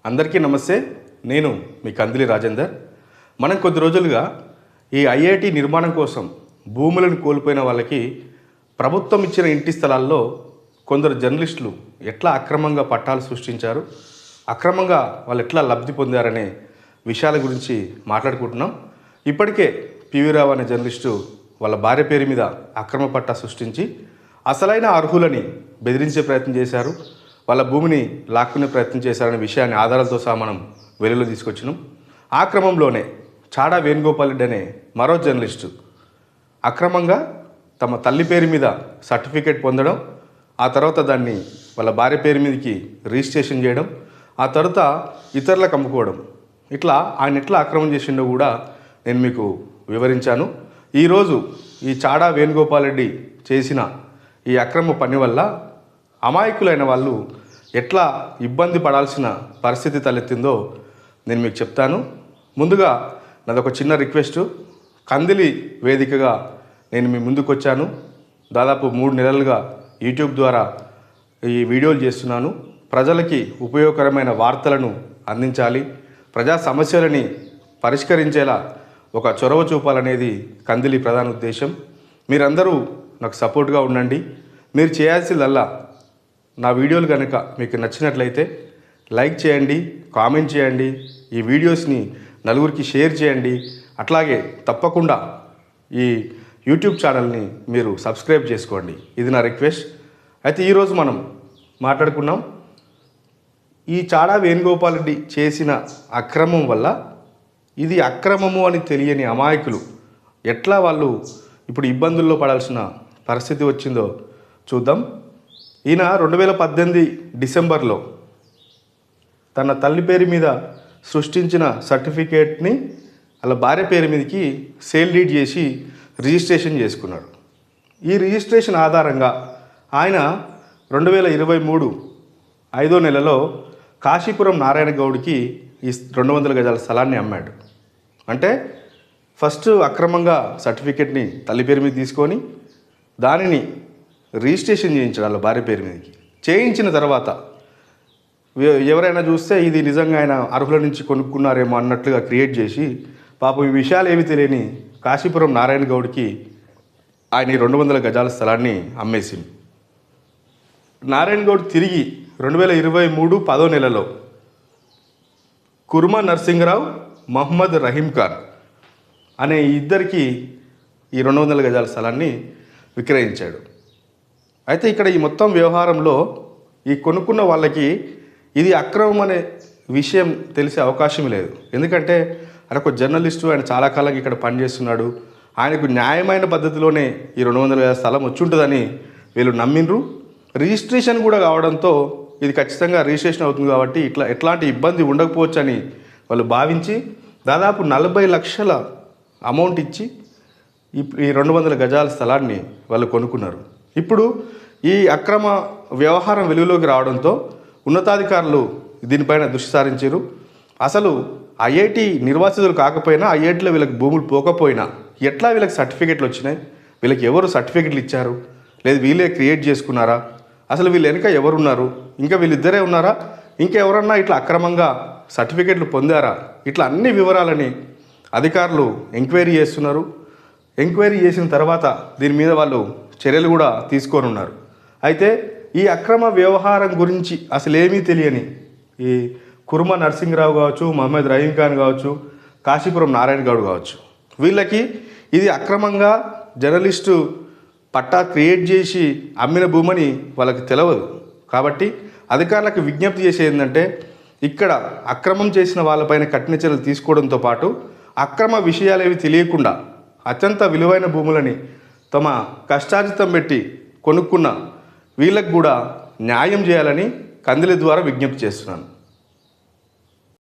అందరికీ నమస్తే. నేను మీ కందిలి రాజేందర్. మనం కొద్ది రోజులుగా ఈ ఐఐటి నిర్మాణం కోసం భూములను కోల్పోయిన వాళ్ళకి ప్రభుత్వం ఇచ్చిన ఇంటి స్థలాల్లో కొందరు జర్నలిస్టులు ఎట్లా అక్రమంగా పట్టాలు సృష్టించారు, అక్రమంగా వాళ్ళు ఎట్లా లబ్ధి పొందారనే విషయాల గురించి మాట్లాడుకుంటున్నాం. ఇప్పటికే పివి రావు అనే జర్నలిస్టు వాళ్ళ భార్య పేరు మీద అక్రమ పట్టా సృష్టించి అసలైన అర్హులని బెదిరించే ప్రయత్నం చేశారు, వాళ్ళ భూమిని లాక్కునే ప్రయత్నం చేశారనే విషయాన్ని ఆధారాలతో సహా మనం వెలుగులో తీసుకొచ్చినాం. ఆ క్రమంలోనే చాడా వేణుగోపాల్ రెడ్డి అనే మరో జర్నలిస్టు అక్రమంగా తమ తల్లి పేరు మీద సర్టిఫికేట్ పొందడం, ఆ తర్వాత దాన్ని వాళ్ళ భార్య పేరు మీదకి రిజిస్ట్రేషన్ చేయడం, ఆ తర్వాత ఇతరులకు అమ్ముకోవడం, ఇట్లా ఆయన ఎట్లా అక్రమం చేసిండో కూడా నేను మీకు వివరించాను. ఈరోజు ఈ చాడా వేణుగోపాల్ రెడ్డి చేసిన ఈ అక్రమ పని వల్ల అమాయకులైన వాళ్ళు ఎట్లా ఇబ్బంది పడాల్సిన పరిస్థితి తలెత్తిందో నేను మీకు చెప్తాను. ముందుగా నాదొక చిన్న రిక్వెస్ట్. కందిలి వేదికగా నేను మీ ముందుకు వచ్చాను. దాదాపు 3 నెలలుగా యూట్యూబ్ ద్వారా ఈ వీడియోలు చేస్తున్నాను. ప్రజలకి ఉపయోగకరమైన వార్తలను అందించాలి, ప్రజా సమస్యలని పరిష్కరించేలా ఒక చొరవ చూపాలనేది కందిలి ప్రధాన ఉద్దేశం. మీరందరూ నాకు సపోర్ట్గా ఉండండి. మీరు చేయాల్సిందల్లా నా వీడియోలు కనుక మీకు నచ్చినట్లయితే లైక్ చేయండి, కామెంట్ చేయండి, ఈ వీడియోస్ని నలుగురికి షేర్ చేయండి. అట్లాగే తప్పకుండా ఈ యూట్యూబ్ ఛానల్ని మీరు సబ్స్క్రైబ్ చేసుకోండి. ఇది నా రిక్వెస్ట్. అయితే ఈరోజు మనం మాట్లాడుకున్నాం ఈ చాడా వేణుగోపాల్ రెడ్డి చేసిన అక్రమం వల్ల ఇది అక్రమము అని తెలియని అమాయకులు ఎట్లా వాళ్ళు ఇప్పుడు ఇబ్బందుల్లో పడాల్సిన పరిస్థితి వచ్చిందో చూద్దాం. ఈయన 2018 డిసెంబర్లో తన తల్లి పేరు మీద సృష్టించిన సర్టిఫికేట్ని వాళ్ళ భార్య పేరు మీదకి సేల్ డీడ్ చేసి రిజిస్ట్రేషన్ చేసుకున్నాడు. ఈ రిజిస్ట్రేషన్ ఆధారంగా ఆయన 2023 5వ నెలలో కాశీపురం నారాయణ గౌడ్కి ఈ 200 గజాల స్థలాన్ని అమ్మాడు. అంటే ఫస్ట్ అక్రమంగా సర్టిఫికేట్ని తల్లి పేరు మీద తీసుకొని దానిని రిజిస్ట్రేషన్ చేయించాడు వాళ్ళ భార్య పేరు మీదకి. చేయించిన తర్వాత ఎవరైనా చూస్తే ఇది నిజంగా ఆయన అర్హుల నుంచి కొనుక్కున్నారేమో అన్నట్లుగా క్రియేట్ చేసి పాపం ఈ విషయాలు ఏవి తెలియని కాశీపురం నారాయణ గౌడ్కి ఆయన 200 గజాల స్థలాన్ని అమ్మేసింది. నారాయణ గౌడ్ తిరిగి 2023 10వ నెలలో కుర్మా నరసింహరావు, మహమ్మద్ రహీం ఖాన్ అనే ఇద్దరికి ఈ 200 గజాల స్థలాన్ని విక్రయించాడు. అయితే ఇక్కడ ఈ మొత్తం వ్యవహారంలో ఈ కొనుక్కున్న వాళ్ళకి ఇది అక్రమం అనే విషయం తెలిసే అవకాశం లేదు. ఎందుకంటే ఆయన ఒక జర్నలిస్టు, ఆయన చాలా కాలంగా ఇక్కడ పనిచేస్తున్నాడు. ఆయనకు న్యాయమైన పద్ధతిలోనే ఈ 200 గజాల స్థలం వచ్చి ఉంటుందని వీళ్ళు నమ్మిండ్రు. రిజిస్ట్రేషన్ కూడా కావడంతో ఇది ఖచ్చితంగా రిజిస్ట్రేషన్ అవుతుంది కాబట్టి ఎట్లాంటి ఇబ్బంది ఉండకపోవచ్చు అని వాళ్ళు భావించి దాదాపు 40 లక్షల అమౌంట్ ఇచ్చి ఈ 200 గజాల స్థలాన్ని వాళ్ళు కొనుక్కున్నారు. ఇప్పుడు ఈ అక్రమ వ్యవహారం వెలుగులోకి రావడంతో ఉన్నతాధికారులు దీనిపైన దృష్టి సారించారు. అసలు ఐఐటి నిర్వాసితులు కాకపోయినా, ఐఐటిలో వీళ్ళకి భూములు పోకపోయినా ఎట్లా వీళ్ళకి సర్టిఫికెట్లు వచ్చినాయి, వీళ్ళకి ఎవరు సర్టిఫికెట్లు ఇచ్చారు, లేదు వీళ్ళే క్రియేట్ చేసుకున్నారా, అసలు వీళ్ళు వెనుక ఎవరున్నారు, ఇంకా వీళ్ళిద్దరే ఉన్నారా, ఇంకెవరన్నా ఇట్లా అక్రమంగా సర్టిఫికెట్లు పొందారా, ఇట్లా అన్ని వివరాలని అధికారులు ఎంక్వైరీ చేస్తున్నారు. ఎంక్వైరీ చేసిన తర్వాత దీని మీద వాళ్ళు చర్యలు కూడా తీసుకోనున్నారు. అయితే ఈ అక్రమ వ్యవహారం గురించి అసలు ఏమీ తెలియని ఈ కుర్మా నరసింహరావు కావచ్చు, మహమ్మద్ రహీం ఖాన్ కావచ్చు, కాశీపురం నారాయణ గౌడ్ కావచ్చు, వీళ్ళకి ఇది అక్రమంగా జర్నలిస్టు పట్టా క్రియేట్ చేసి అమ్మిన భూమని వాళ్ళకి తెలియదు. కాబట్టి అధికారులకు విజ్ఞప్తి చేసేది ఏంటంటే ఇక్కడ అక్రమం చేసిన వాళ్ళపైన కఠిన చర్యలు తీసుకోవడంతో పాటు అక్రమ విషయాలేవి తెలియకుండా అత్యంత విలువైన భూములని తమ కష్టార్జితం పెట్టి కొనుక్కున్న వీళ్ళకు కూడా న్యాయం చేయాలని కందిలి ద్వారా విజ్ఞప్తి చేస్తున్నాను.